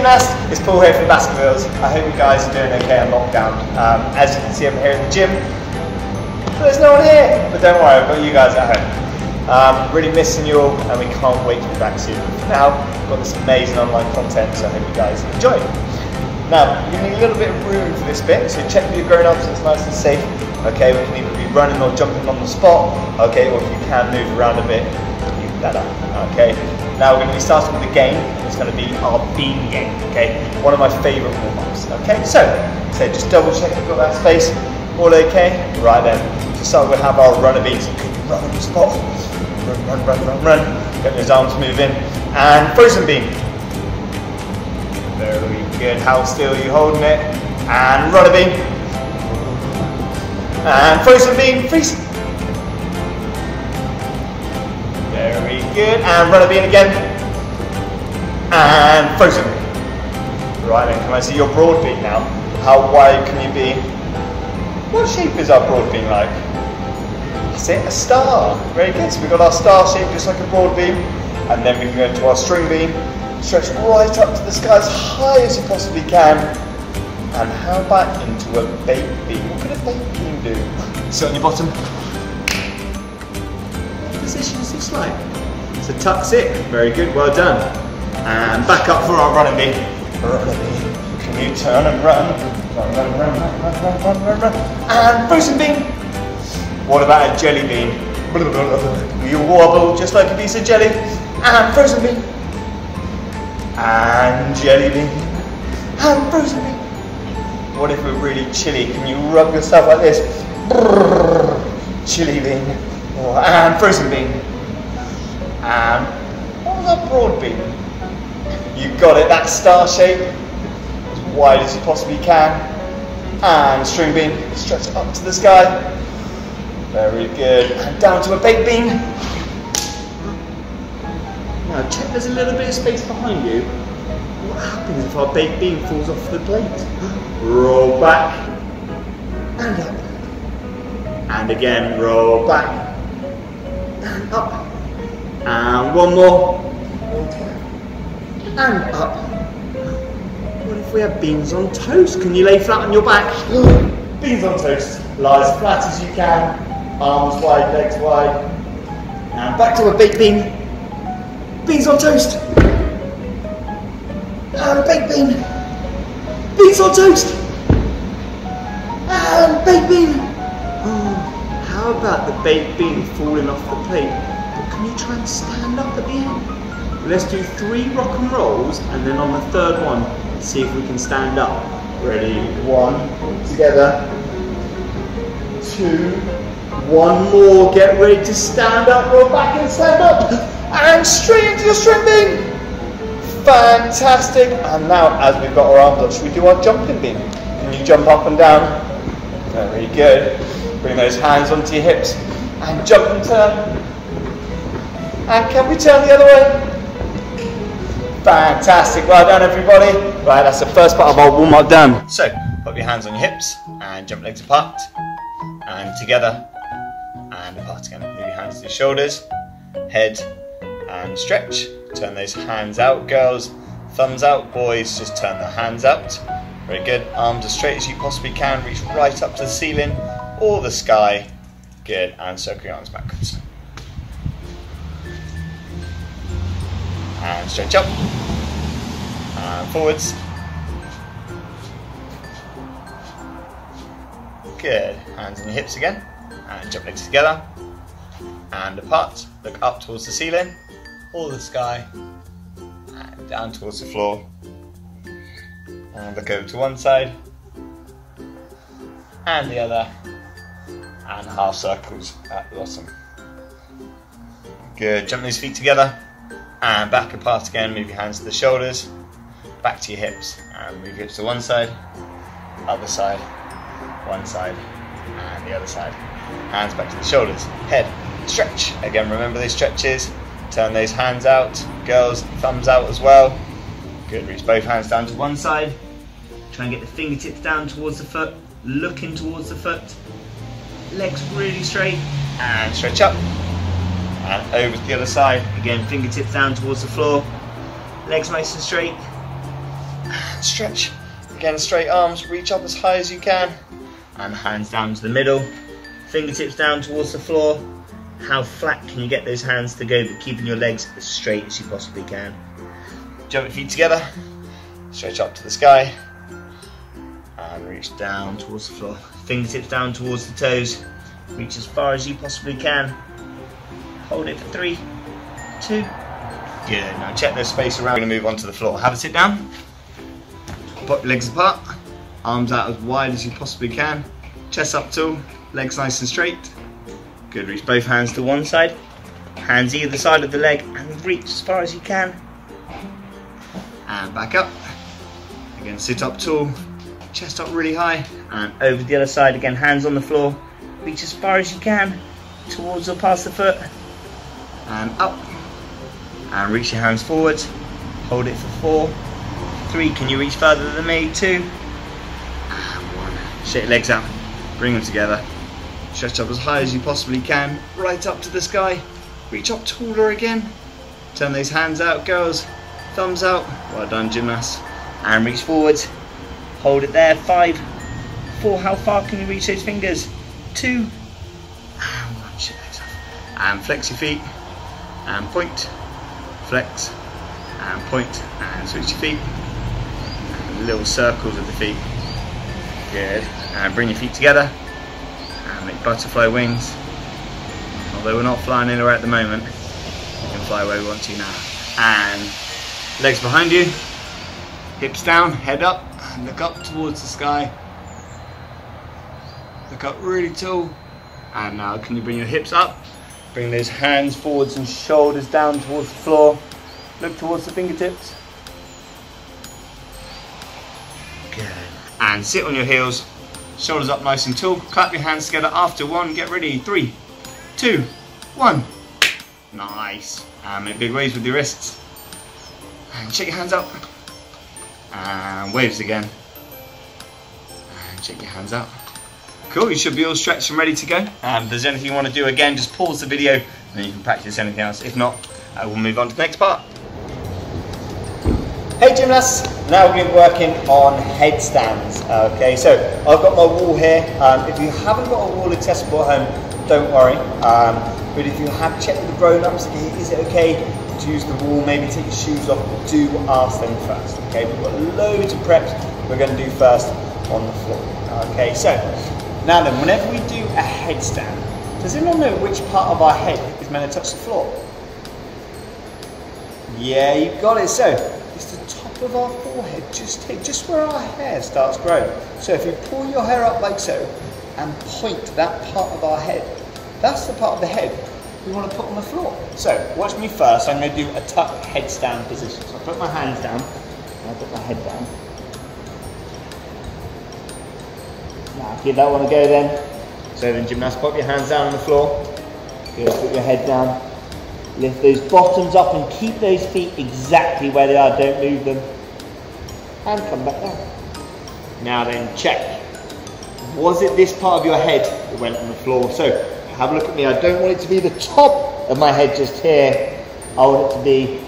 Gymnast, it's Paul here from Baskervilles. I hope you guys are doing okay on lockdown. As you can see, I'm here at the gym. There's no one here, but don't worry, I've got you guys at home. Really missing you all, and we can't wait to be back soon. For now, we've got this amazing online content, so I hope you guys enjoy it. Now, you need a little bit of room for this bit, so check with your grown-ups so it's nice and safe. Okay, we can either be running or jumping on the spot, okay, or if you can move around a bit, even better, okay. Now we're going to be starting with a game, and it's going to be our beam game, okay, one of my favourite warm-ups, okay. So just double check you've got that space, all okay? Right then, to start we'll have our runner beams, so run on the spot, run, get those arms moving, and frozen beam. Very good, how still are you holding it? And runner beam. And frozen beam, freeze. Very good, and runner beam again. And frozen. Right then, can I see your broad beam now? How wide can you be? What shape is our broad beam like? That's it, a star. Very good, so we've got our star shape just like a broad beam. And then we can go into our string beam. Stretch right up to the sky as high as you possibly can. And how about into a baked beam? What could a baked beam do? Sit on your bottom. What position is this like? So tuck sit. Very good, well done. And back up for our running beam. Running beam. Can you turn and run? Run. And frozen beam. What about a jelly beam? You wobble just like a piece of jelly. And frozen beam. And jelly beam. And frozen beam. What if we're really chilly? Can you rub yourself like this? Chilly beam. And frozen beam. And what was our broad beam? You got it, that star shape. As wide as you possibly can. And string beam. Stretch up to the sky. Very good. And down to a baked beam. Now check there's a little bit of space behind you. What happens if our baked beam falls off the plate? Roll back and up. And again, roll back and up. And one more. And up. What if we have beans on toast? Can you lay flat on your back? Beans on toast. Lie as flat as you can. Arms wide, legs wide. And back to a baked beam. Beans on toast. And baked bean. Beans on toast. And baked bean. Oh, how about the baked bean falling off the plate? But can you try and stand up at the end? Let's do 3 rock and rolls, and then on the third one, see if we can stand up. Ready? 1, together. 2, 1 more. Get ready to stand up. Roll back and stand up. And straight into your string beam. Fantastic. And now, as we've got our arms up, should we do our jumping beam? Can you jump up and down? Very good. Bring those hands onto your hips and jump and turn. And can we turn the other way? Fantastic. Well done, everybody. Right, that's the first part of our warm-up done. So, put your hands on your hips and jump legs apart and together and apart again. Move your hands to your shoulders, head and stretch. Turn those hands out, girls. Thumbs out, boys. Just turn the hands out. Very good. Arms as straight as you possibly can. Reach right up to the ceiling or the sky. Good. And circle your arms backwards. And stretch up. And forwards. Good. Hands on your hips again. And jump legs together. And apart. Look up towards the ceiling or the sky. And down towards the floor. And look over to one side. And the other. And half circles at the bottom. Good. Jump those feet together. And back apart again. Move your hands to the shoulders. Back to your hips. And move your hips to one side. Other side. One side. And the other side. Hands back to the shoulders. Head. Stretch. Again, remember those stretches. Turn those hands out. Girls, thumbs out as well. Good. Reach both hands down to one side. Try and get the fingertips down towards the foot. Looking towards the foot. Legs really straight. And stretch up. And over to the other side. Again, fingertips down towards the floor. Legs nice and straight. And stretch. Again, straight arms, reach up as high as you can. And hands down to the middle. Fingertips down towards the floor. How flat can you get those hands to go, but keeping your legs as straight as you possibly can. Jump your feet together. Stretch up to the sky. And reach down towards the floor. Fingertips down towards the toes. Reach as far as you possibly can. Hold it for 3, 2. Good. Now check the space around. We're going to move onto the floor. Have a sit down. Put your legs apart. Arms out as wide as you possibly can. Chest up tall. Legs nice and straight. Good. Reach both hands to one side. Hands either side of the leg and reach as far as you can. And back up. Again, sit up tall. Chest up really high. And over the other side again. Hands on the floor. Reach as far as you can. Towards or past the foot. And up. And reach your hands forwards. Hold it for 4, 3. Can you reach further than me? 2. And 1. Shake your legs out. Bring them together. Stretch up as high as you possibly can. Right up to the sky. Reach up taller again. Turn those hands out, girls. Thumbs out. Well done, gymnasts. And reach forwards. Hold it there. 5, 4. How far can you reach those fingers? 2. And 1. Shake legs off. And flex your feet. And point. Flex. And point. And switch your feet. And little circles of the feet. Good. And bring your feet together. And make butterfly wings. Although we're not flying anywhere at the moment, we can fly where we want to now. And legs behind you. Hips down, head up. And look up towards the sky. Look up really tall. And now can you bring your hips up? Bring those hands forwards and shoulders down towards the floor. Look towards the fingertips. Good. And sit on your heels. Shoulders up nice and tall. Clap your hands together after 1. Get ready. 3, 2, 1. Nice. And make big waves with your wrists. And shake your hands up. And waves again. And shake your hands out. Cool, you should be all stretched and ready to go. If there's anything you want to do again, just pause the video and then you can practice anything else. If not, we'll move on to the next part. Hey gymnasts, now we're going to be working on headstands. Okay, so I've got my wall here. If you haven't got a wall accessible at home, don't worry. But if you have checked with the grown-ups, is it okay to use the wall, maybe take your shoes off, do ask them first. Okay, we've got loads of preps we're going to do first on the floor. Okay, so now then, whenever we do a headstand, does anyone know which part of our head is meant to touch the floor? Yeah, you got it. So it's the top of our forehead, just where our hair starts growing. So if you pull your hair up like so and point to that part of our head, that's the part of the head we want to put on the floor. So watch me first. I'm going to do a tuck headstand position. So I put my hands down and I put my head down. Now give that one a go then. So then gymnast, pop your hands down on the floor. Good, put your head down. Lift those bottoms up and keep those feet exactly where they are, don't move them. And come back down. Now then, check. Was it this part of your head that went on the floor? So, have a look at me. I don't want it to be the top of my head just here. I want it to be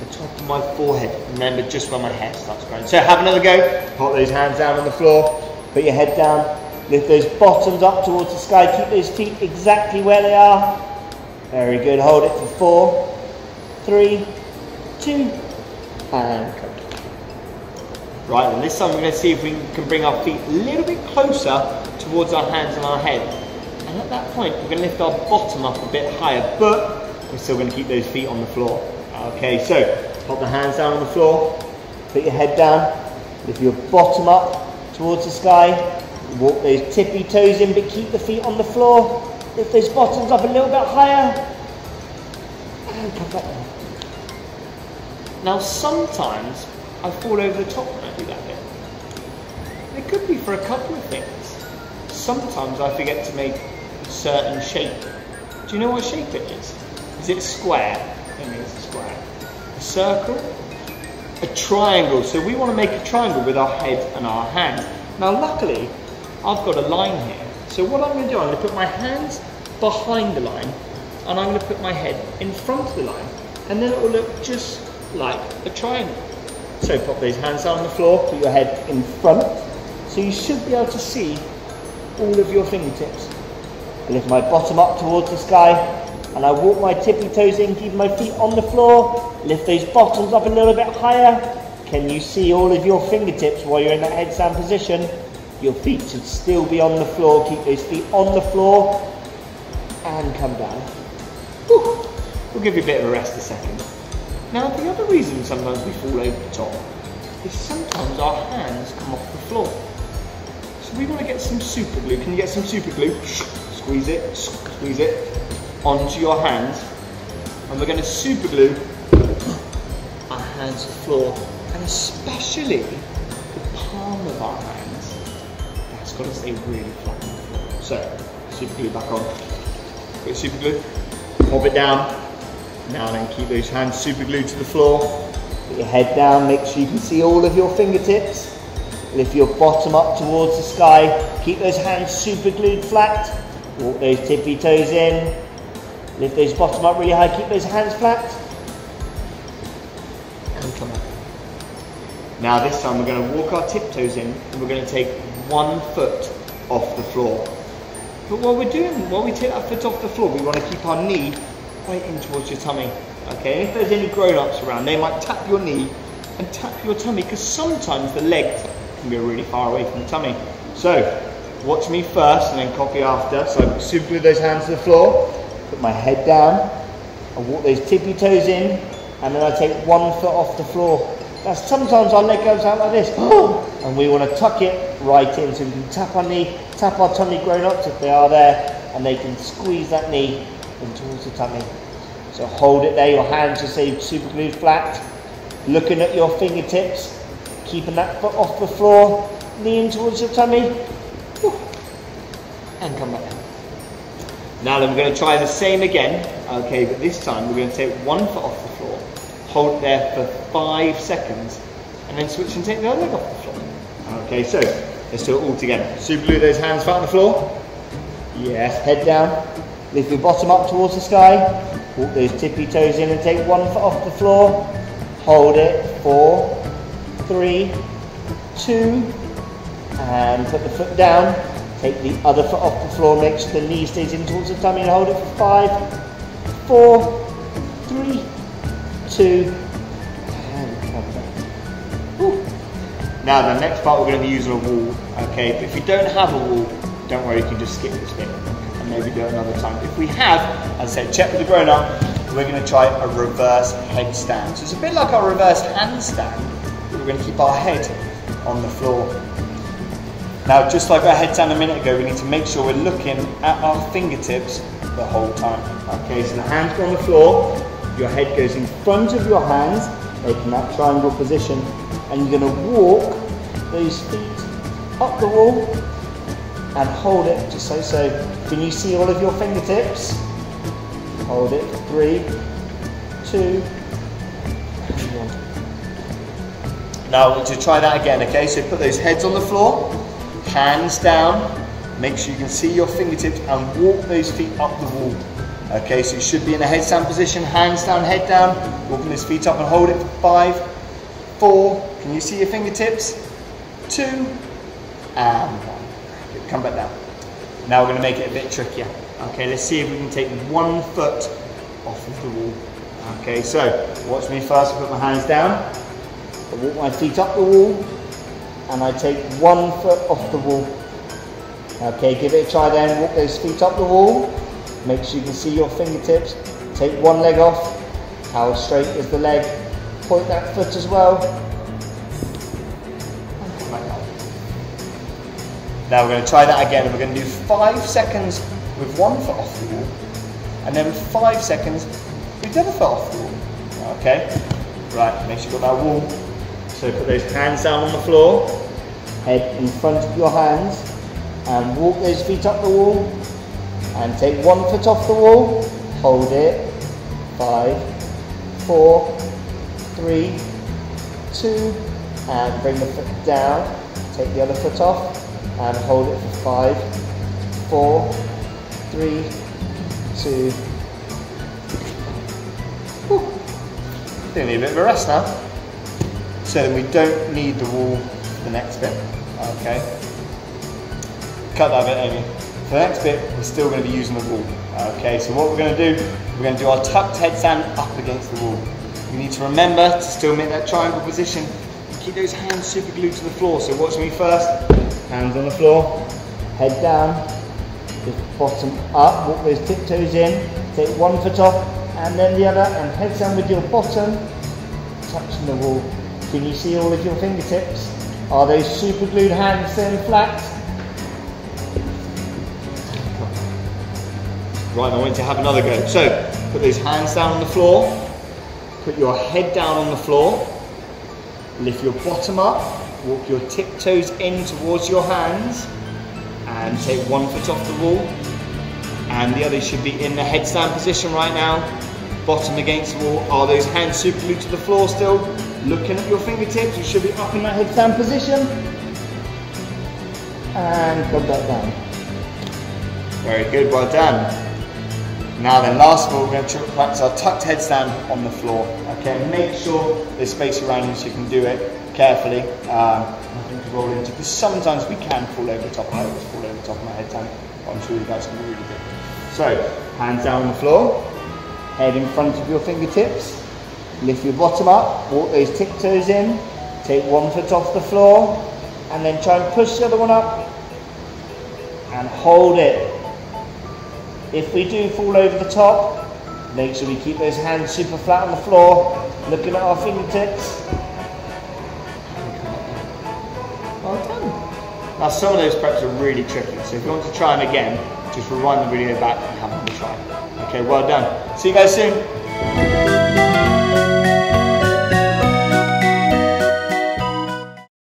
the top of my forehead. Remember, just where my hair starts growing. So have another go. Put those hands down on the floor. Put your head down. Lift those bottoms up towards the sky. Keep those feet exactly where they are. Very good. Hold it for 4, 3, 2, and come. Right, and this time we're going to see if we can bring our feet a little bit closer towards our hands and our head. And at that point, we're going to lift our bottom up a bit higher, but we're still going to keep those feet on the floor. Okay, so put the hands down on the floor, put your head down, lift your bottom up towards the sky, walk those tippy toes in, but keep the feet on the floor. Lift those bottoms up a little bit higher, and come back down. Now sometimes I fall over the top when I do that bit. It could be for a couple of things. Sometimes I forget to make a certain shape. Do you know what shape it is? Is it a square? I think it's a square. A circle? A triangle. So we want to make a triangle with our head and our hands. Now luckily, I've got a line here. So what I'm going to do, I'm going to put my hands behind the line and I'm going to put my head in front of the line, and then it will look just like a triangle. So pop those hands down on the floor, put your head in front, so you should be able to see all of your fingertips. I lift my bottom up towards the sky, and I walk my tippy toes in, keep my feet on the floor, lift those bottoms up a little bit higher. Can you see all of your fingertips while you're in that headstand position? Your feet should still be on the floor, keep those feet on the floor, and come down. Whew. We'll give you a bit of a rest a second. Now, the other reason sometimes we fall over the top is sometimes our hands come off the floor. So we want to get some super glue. Can you get some super glue? Squeeze it onto your hands. And we're going to super glue our hands to the floor, and especially the palm of our hands. That's got to stay really flat on the floor. So, super glue back on. Put super glue, pop it down. Now then, keep those hands super glued to the floor. Put your head down, make sure you can see all of your fingertips. Lift your bottom up towards the sky. Keep those hands super glued flat. Walk those tippy toes in. Lift those bottom up really high, keep those hands flat. And come up. Now this time we're going to walk our tiptoes in, and we're going to take 1 foot off the floor. But while we take that foot off the floor, we want to keep our knee right in towards your tummy. Okay, and if there's any grown-ups around, they might tap your knee and tap your tummy, because sometimes the legs can be really far away from the tummy. So, watch me first and then copy after. So super glue those hands to the floor, put my head down, I walk those tippy toes in, and then I take 1 foot off the floor. Now sometimes our leg goes out like this, and we want to tuck it right in, so we can tap our knee, tap our tummy grown-ups if they are there, and they can squeeze that knee in towards the tummy. So hold it there, your hands just stay super glued flat, looking at your fingertips, keeping that foot off the floor, knee in towards your tummy, and come back down. Now then, we're going to try the same again, okay, but this time we're going to take 1 foot off the floor, hold it there for 5 seconds, and then switch and take the other leg off the floor. Okay, so let's do it all together. Super glue those hands flat on the floor. Yes, head down. Lift your bottom up towards the sky. Walk those tippy toes in and take 1 foot off the floor. Hold it. 4, 3, 2, and put the foot down. Take the other foot off the floor. Make sure the knee stays in towards the tummy, and hold it for 5, 4, 3, 2, and come back. Now the next part we're going to be using a wall. Okay, but if you don't have a wall, don't worry, you can just skip this bit and maybe do it another time. If we have, as I said, check with the grown-up, we're going to try a reverse headstand. So it's a bit like our reverse handstand, but we're going to keep our head on the floor. Now, just like our headstand a minute ago, we need to make sure we're looking at our fingertips the whole time. Okay, so the hands go on the floor, your head goes in front of your hands, making that triangle position, and you're going to walk those feet up the wall and hold it just so. Can you see all of your fingertips? Hold it. 3, 2, and 1. Now I want you to try that again, okay? So put those heads on the floor, hands down, make sure you can see your fingertips, and walk those feet up the wall. Okay, so you should be in a headstand position, hands down, head down, walking those feet up and hold it for 5, 4, can you see your fingertips? 2, and 1. Come back down. Now we're going to make it a bit trickier. Okay, let's see if we can take 1 foot off of the wall. Okay, so watch me first. I put my hands down, I walk my feet up the wall, and I take 1 foot off the wall. Okay, give it a try then. Walk those feet up the wall. Make sure you can see your fingertips. Take one leg off. How straight is the leg? Point that foot as well. Now we're going to try that again, and we're going to do 5 seconds with 1 foot off the wall, and then 5 seconds with the other foot off the wall. Okay? Right, make sure you've got that wall. So put those hands down on the floor, head in front of your hands, and walk those feet up the wall, and take 1 foot off the wall, hold it, 5, 4, 3, 2, and bring the foot down, take the other foot off, and hold it for 5, 4, 3, 2. Whew. They need a bit of a rest now. so then we don't need the wall for the next bit. Okay. Cut that bit, Amy. For the next bit, we're still going to be using the wall. Okay, so what we're going to do, we're going to do our tucked headstand up against the wall. You need to remember to still make that triangle position. Keep those hands super glued to the floor. So watch me first. Hands on the floor, head down, just bottom up, walk those tiptoes in, take one foot off and then the other, and headstand with your bottom touching the wall. Can you see all of your fingertips? Are those super glued hands staying flat? Right, I want you to have another go. So, put those hands down on the floor, put your head down on the floor, lift your bottom up, walk your tiptoes in towards your hands, and take one foot off the wall, and the other should be in the headstand position right now, bottom against the wall. Are those hands super glued to the floor still? Looking at your fingertips, you should be up in that headstand position, and come back down. Very good, well done. Now then, last of all, we're going to practice our tucked headstand on the floor. Okay, make sure there's space around you so you can do it carefully. Nothing to roll into, because sometimes we can fall over the top. I always fall over the top of my headstand, but I'm sure you guys can do really good. So, hands down on the floor, head in front of your fingertips, lift your bottom up, walk those tiptoes in, take one foot off the floor, and then try and push the other one up, and hold it. If we do fall over the top, make sure we keep those hands super flat on the floor, looking at our fingertips. Well done. Now some of those preps are really tricky, so if you want to try them again, just rewind the video back and have another try. Okay, well done. See you guys soon.